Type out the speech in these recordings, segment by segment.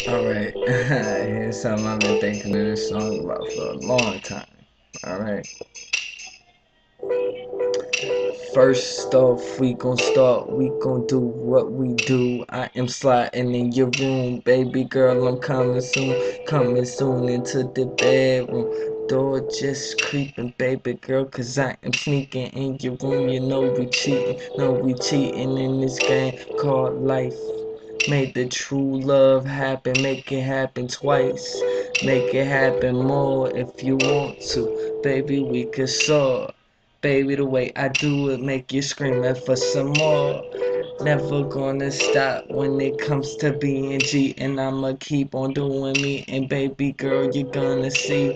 Alright, here's something I've been thinking of this song about for a long time. Alright. First off, we gon' do what we do. I am sliding in your room, baby girl, I'm coming soon into the bedroom. Door just creeping, baby girl, cause I am sneaking in your room. You know we cheating in this game called life. Make the true love happen, make it happen twice. Make it happen more if you want to. Baby, we could soar. Baby, the way I do it make you screaming for some more. Never gonna stop when it comes to being G, and I'ma keep on doing me. And baby girl, you're gonna see.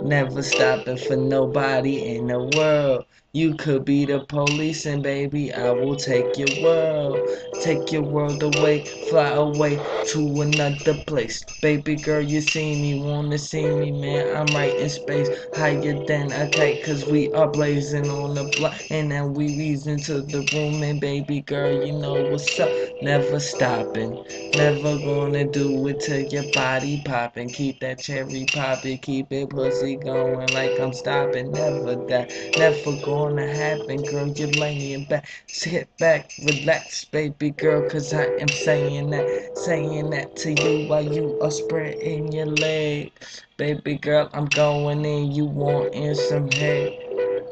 Never stopping for nobody in the world. You could be the police, and baby, I will take your world. Take your world away, fly away to another place. Baby girl, you see me, wanna see me, man. I'm right in space, higher than a kite, cause we are blazing on the block. And then we ease into the room, and baby girl, you know what's up. Never stopping, never gonna do it till your body popping. Keep that cherry popping, keep it pussy going like I'm stopping. Never that, never gonna happen, girl. You're laying back, sit back, relax, baby girl, cause I am saying that to you while you are spreading your leg. Baby girl, I'm going in, you wanting some head.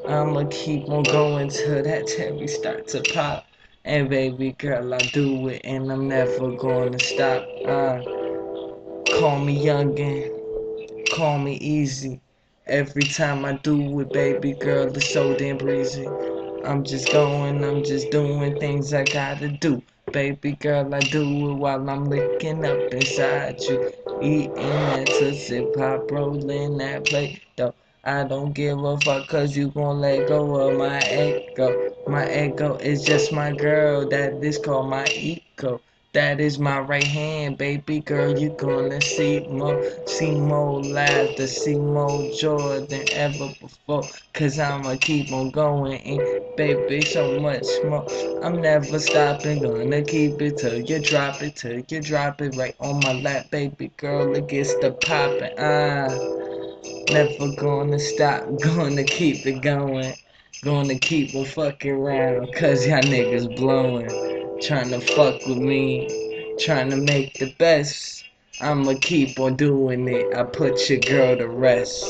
I'ma keep on going till that cherry start to pop. And baby girl, I do it and I'm never gonna stop. Call me youngin', call me easy. Every time I do it, baby girl, it's so damn breezy. I'm just doing things I gotta do. Baby girl, I do it while I'm licking up inside you. Eating that Tootsie Pop, rolling that plate dough. I don't give a fuck cause you gon' let go of my ego. My ego is just my girl, that is called my ego. That is my right hand, baby girl. You gonna see more laughter, see more joy than ever before. Cause I'ma keep on going, and baby, so much more. I'm never stopping, gonna keep it till you drop it right on my lap, baby girl. It gets to poppin'. Never gonna stop, gonna keep it going. Gonna keep on fucking around, cause y'all niggas blowing. Tryna fuck with me, tryna make the best. I'ma keep on doing it, I put your girl to rest.